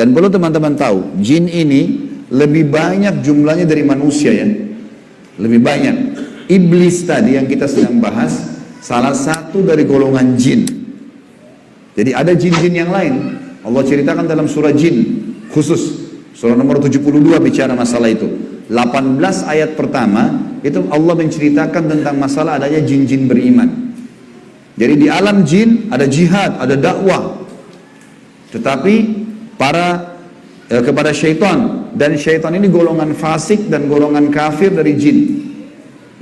Dan perlu teman-teman tahu, jin ini lebih banyak jumlahnya dari manusia ya. Lebih banyak. Iblis tadi yang kita sedang bahas, salah satu dari golongan jin. Jadi ada jin-jin yang lain. Allah ceritakan dalam surah jin khusus. Surah nomor 72 bicara masalah itu. 18 ayat pertama, itu Allah menceritakan tentang masalah adanya jin-jin beriman. Jadi di alam jin ada jihad, ada dakwah. Tetapi kepada syaitan, dan syaitan ini golongan fasik dan golongan kafir dari jin.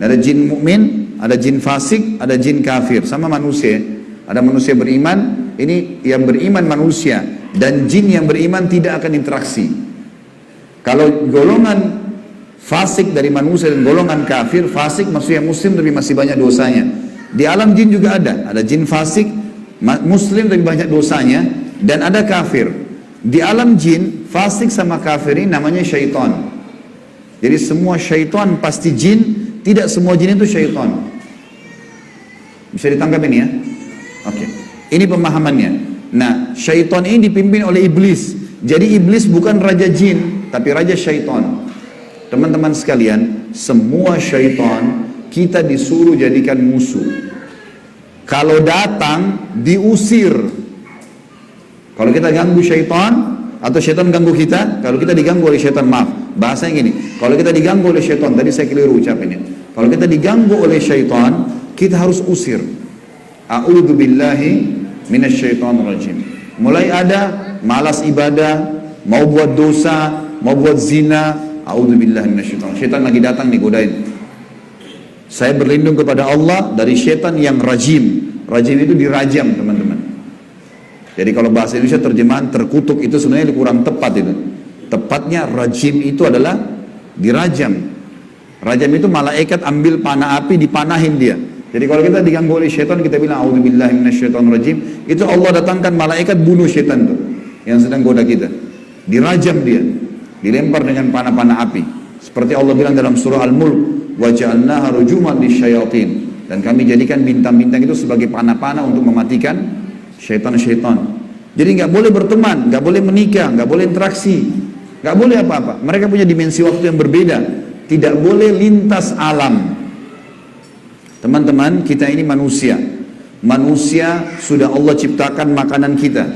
Ada jin mukmin, ada jin fasik, ada jin kafir, sama manusia. Ada manusia beriman, ini yang beriman manusia, dan jin yang beriman tidak akan interaksi. Kalau golongan fasik dari manusia dan golongan kafir, fasik maksudnya muslim tapi masih banyak dosanya. Di alam jin juga ada jin fasik, muslim tapi banyak dosanya, dan ada kafir. Di alam jin, fasik sama kafir ini namanya syaitan. Jadi semua syaitan pasti jin, tidak semua jin itu syaitan. Bisa ditangkap ini ya? Oke. Ini pemahamannya. Nah, syaitan ini dipimpin oleh iblis. Jadi iblis bukan raja jin, tapi raja syaitan. Teman-teman sekalian, semua syaitan kita disuruh jadikan musuh. Kalau datang, diusir. Kalau kita ganggu syaitan, atau syaitan ganggu kita, kalau kita diganggu oleh syaitan, maaf, bahasanya gini, kalau kita diganggu oleh syaitan, tadi saya keliru ucapinnya. Kalau kita diganggu oleh syaitan, kita harus usir. A'udzu billahi minasyaitonir rajim. Mulai ada malas ibadah, mau buat dosa, mau buat zina, a'udzubillahi minasyaitonir. Syaitan lagi datang nih godain. Saya berlindung kepada Allah dari syaitan yang rajim. Rajim itu dirajam, teman-teman. Jadi kalau bahasa Indonesia terjemahan terkutuk itu sebenarnya kurang tepat itu. Tepatnya rajim itu adalah dirajam. Rajam itu malaikat ambil panah api dipanahin dia. Jadi kalau kita diganggu oleh syaitan, kita bilang a'udzubillahi minasyaitonir rajim, itu Allah datangkan malaikat bunuh syaitan tuh yang sedang goda kita. Dirajam dia, dilempar dengan panah-panah api. Seperti Allah bilang dalam surah Al-Mulk, wa ja'alnaha rujuman lisyayatin, dan kami jadikan bintang-bintang itu sebagai panah-panah untuk mematikan syaitan-syaitan. Jadi nggak boleh berteman, nggak boleh menikah, nggak boleh interaksi, nggak boleh apa-apa. Mereka punya dimensi waktu yang berbeda. Tidak boleh lintas alam. Teman-teman, kita ini manusia. Manusia sudah Allah ciptakan makanan kita.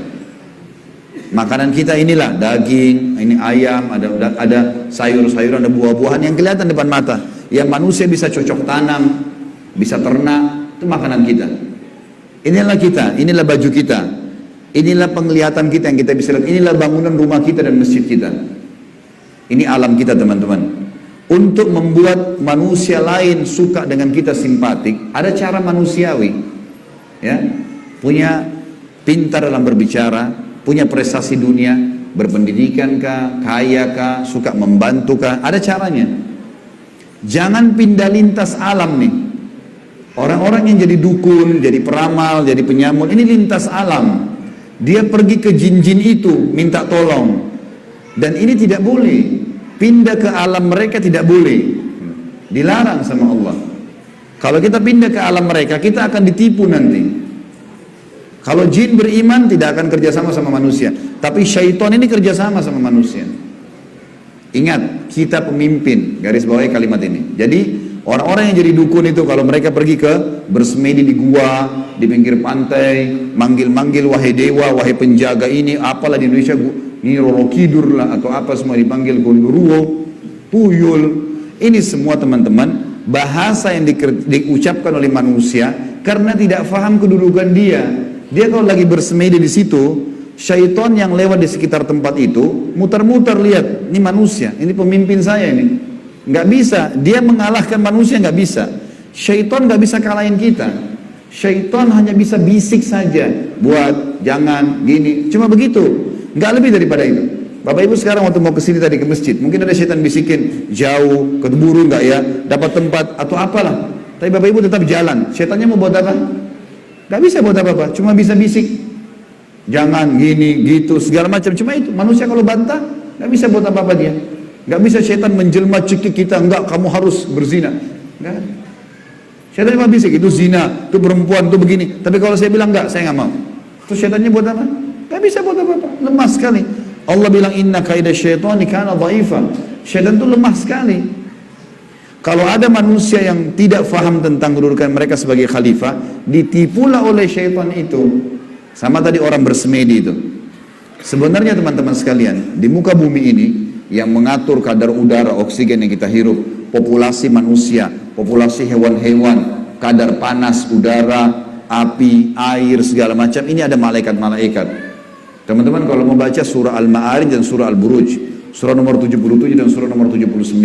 Makanan kita inilah daging, ini ayam, ada sayur-sayuran, ada buah-buahan yang kelihatan depan mata. Yang manusia bisa cocok tanam, bisa ternak, itu makanan kita. Inilah kita, inilah baju kita. Inilah penglihatan kita yang kita bisa lihat. Inilah bangunan rumah kita dan masjid kita. Ini alam kita, teman-teman. Untuk membuat manusia lain suka dengan kita, simpatik, ada cara manusiawi, ya, punya pintar dalam berbicara, punya prestasi dunia, berpendidikan kah, kaya kah, suka membantu kah, ada caranya. Jangan pindah lintas alam nih. Orang-orang yang jadi dukun, jadi peramal, jadi penyamun, ini lintas alam. Dia pergi ke jin-jin itu minta tolong, dan ini tidak boleh. Pindah ke alam mereka tidak boleh, dilarang sama Allah. Kalau kita pindah ke alam mereka, kita akan ditipu nanti. Kalau jin beriman tidak akan kerjasama sama manusia, tapi syaitan ini kerjasama sama manusia. Ingat, kita pemimpin, garis bawahi kalimat ini. Jadi orang-orang yang jadi dukun itu, kalau mereka pergi ke bersemedi di gua, di pinggir pantai, manggil-manggil wahai dewa, wahai penjaga ini, apalah di Indonesia, ini Roro Kidur lah atau apa, semua dipanggil gondoruo, tuyul. Ini semua, teman-teman, bahasa yang diucapkan oleh manusia karena tidak faham kedudukan dia. Dia kalau lagi bersemedi di situ, syaitan yang lewat di sekitar tempat itu muter-muter lihat, ini manusia, ini pemimpin saya ini. Nggak bisa, dia mengalahkan manusia, nggak bisa. Syaitan nggak bisa kalahin kita. Syaitan hanya bisa bisik saja, buat, jangan, gini, cuma begitu. Nggak lebih daripada itu. Bapak Ibu sekarang waktu mau kesini tadi ke masjid, mungkin ada syaitan bisikin, jauh, keburu nggak ya, dapat tempat atau apalah. Tapi Bapak Ibu tetap jalan. Syaitannya mau buat apa? Nggak bisa buat apa-apa, cuma bisa bisik. Jangan gini, gitu, segala macam. Cuma itu. Manusia kalau bantah, nggak bisa buat apa-apa dia. Nggak bisa syaitan menjelma cekik kita, enggak, kamu harus berzina. Nggak. Syaitan cuma bisik, itu zina, itu perempuan, itu begini. Tapi kalau saya bilang enggak, saya nggak mau. Terus syaitannya buat apa? Gak bisa buat apa-apa, lemah sekali. Allah bilang inna kaida syaitani kana dhaifa. Syaitan itu lemah sekali. Kalau ada manusia yang tidak faham tentang kedudukan mereka sebagai khalifah, ditipulah oleh syaitan itu. Sama tadi orang bersemedi itu. Sebenarnya teman-teman sekalian, di muka bumi ini yang mengatur kadar udara, oksigen yang kita hirup, populasi manusia, populasi hewan-hewan, kadar panas, udara, api, air, segala macam, ini ada malaikat-malaikat. Teman-teman kalau mau baca surah Al-Ma'arij dan surah Al-Buruj, surah nomor 77 dan surah nomor 79,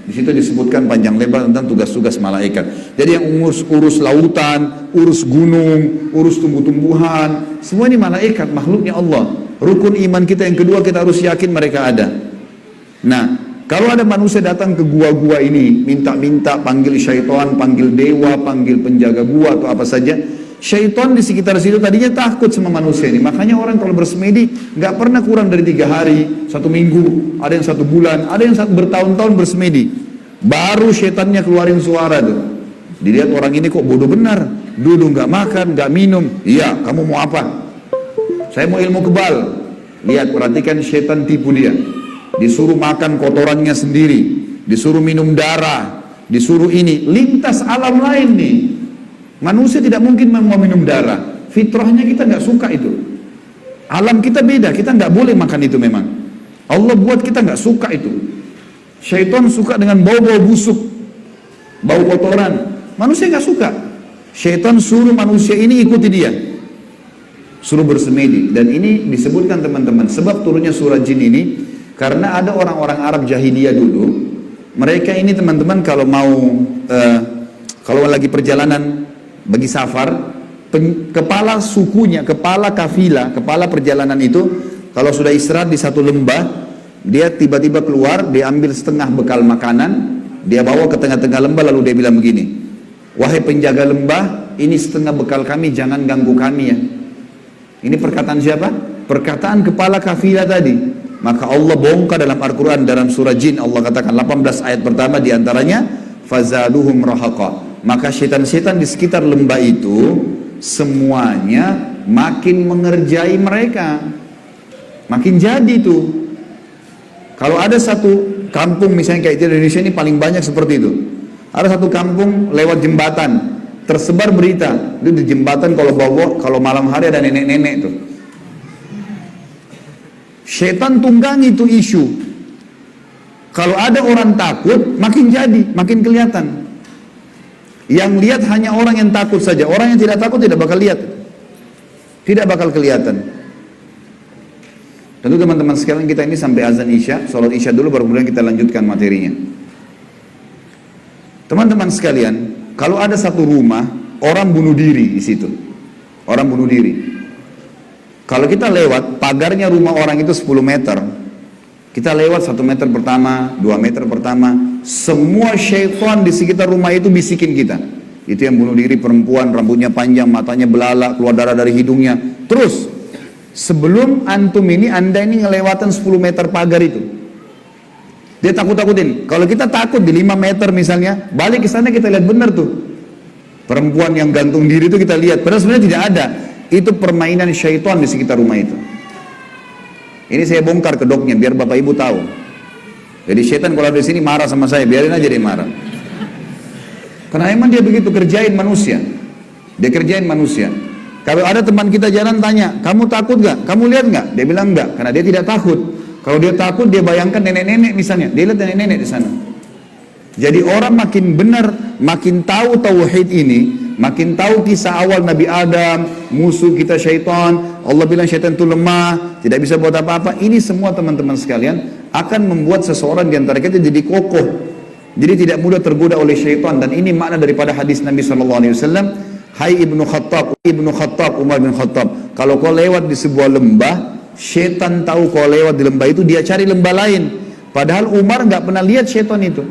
di situ disebutkan panjang lebar tentang tugas-tugas malaikat. Jadi yang urus lautan, urus gunung, urus tumbuh-tumbuhan, semua ini malaikat, makhluknya Allah. Rukun iman kita yang kedua, kita harus yakin mereka ada. Nah, kalau ada manusia datang ke gua-gua ini, minta-minta, panggil syaitan, panggil dewa, panggil penjaga gua atau apa saja, syaitan di sekitar situ tadinya takut sama manusia ini. Makanya orang kalau bersemedi nggak pernah kurang dari 3 hari, 1 minggu, ada yang 1 bulan, ada yang bertahun-tahun bersemedi. Baru syaitannya keluarin suara tuh. Dilihat orang ini kok bodoh benar, duduk nggak makan, nggak minum. Iya, kamu mau apa? Saya mau ilmu kebal. Lihat, perhatikan syaitan tipu dia. Disuruh makan kotorannya sendiri, disuruh minum darah, disuruh ini, lintas alam lain nih. Manusia tidak mungkin mau minum darah, fitrahnya kita nggak suka itu. Alam kita beda, kita nggak boleh makan itu memang. Allah buat kita nggak suka itu. Syaitan suka dengan bau-bau busuk, bau kotoran. Manusia nggak suka. Syaitan suruh manusia ini ikuti dia, suruh bersemedi. Dan ini disebutkan teman-teman, sebab turunnya surah jin ini karena ada orang-orang Arab jahiliyah dulu. Mereka ini teman-teman kalau mau kalau lagi perjalanan bagi safar, kepala sukunya, kepala kafilah, kepala perjalanan itu kalau sudah istirahat di satu lembah, dia tiba-tiba keluar, dia ambil setengah bekal makanan, dia bawa ke tengah-tengah lembah, lalu dia bilang begini, wahai penjaga lembah, ini setengah bekal kami, jangan ganggu kami ya. Ini perkataan siapa? Perkataan kepala kafilah tadi. Maka Allah bongkar dalam Al-Quran, dalam surah Jin, Allah katakan 18 ayat pertama diantaranya, fazaduhum rahaqa. Maka setan-setan di sekitar lembah itu semuanya makin mengerjai mereka, makin jadi tuh. Kalau ada satu kampung misalnya kayak di Indonesia ini paling banyak seperti itu. Ada satu kampung lewat jembatan, tersebar berita itu di jembatan kalau malam hari ada nenek-nenek tuh. Setan tunggangi itu isu. Kalau ada orang takut, makin jadi, makin kelihatan. Yang lihat hanya orang yang takut saja. Orang yang tidak takut tidak bakal lihat. Tidak bakal kelihatan. Tentu teman-teman sekalian, kita ini sampai azan Isya, sholat Isya dulu baru kemudian kita lanjutkan materinya. Teman-teman sekalian, kalau ada satu rumah, orang bunuh diri di situ. Orang bunuh diri. Kalau kita lewat, pagarnya rumah orang itu 10 meter. Kita lewat 1 meter pertama, 2 meter pertama, semua syaitan di sekitar rumah itu bisikin kita. Itu yang bunuh diri perempuan, rambutnya panjang, matanya belalak, keluar darah dari hidungnya. Terus, sebelum antum ini, anda ini ngelewatan 10 meter pagar itu. Dia takut-takutin. Kalau kita takut di 5 meter misalnya, balik ke sana kita lihat benar tuh. Perempuan yang gantung diri itu kita lihat. Padahal sebenarnya tidak ada. Itu permainan syaitan di sekitar rumah itu. Ini saya bongkar kedoknya biar bapak ibu tahu. Jadi syaitan kalau ada di sini marah sama saya, biarin aja dia marah. Karena emang dia begitu kerjain manusia. Dia kerjain manusia. Kalau ada teman kita jalan tanya, kamu takut gak? Kamu lihat gak? Dia bilang enggak, karena dia tidak takut. Kalau dia takut, dia bayangkan nenek-nenek misalnya. Dia lihat nenek-nenek di sana. Jadi orang makin benar, makin tahu tauhid ini, makin tahu kisah awal Nabi Adam, musuh kita syaitan, Allah bilang syaitan itu lemah, tidak bisa buat apa-apa. Ini semua teman-teman sekalian akan membuat seseorang di antara kita jadi kokoh, jadi tidak mudah tergoda oleh syaitan. Dan ini makna daripada hadis Nabi SAW. Hai Ibnu Khattab, Umar bin Khattab, kalau kau lewat di sebuah lembah, syaitan tahu kau lewat di lembah itu, dia cari lembah lain. Padahal Umar nggak pernah lihat syaitan itu.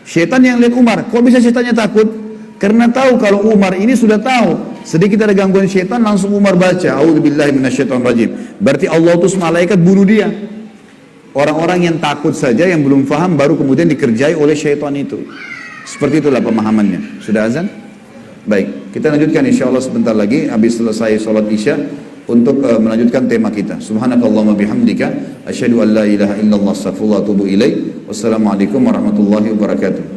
Syaitan yang lihat Umar. Kok bisa syaitannya takut? Karena tahu kalau Umar ini sudah tahu sedikit ada gangguan syaitan, langsung Umar baca A'udzubillahi minasyaitonirrajim. Berarti Allah utus malaikat bunuh dia. Orang-orang yang takut saja, yang belum faham, baru kemudian dikerjai oleh syaitan itu. Seperti itulah pemahamannya. Sudah azan? Baik, kita lanjutkan insya Allah sebentar lagi. Habis selesai sholat Isya, untuk melanjutkan tema kita. Subhanakallahumma bihamdika asyhadu an la ilaha illallah astaghfiruka wa atubu ilaik. Wassalamualaikum warahmatullahi wabarakatuh.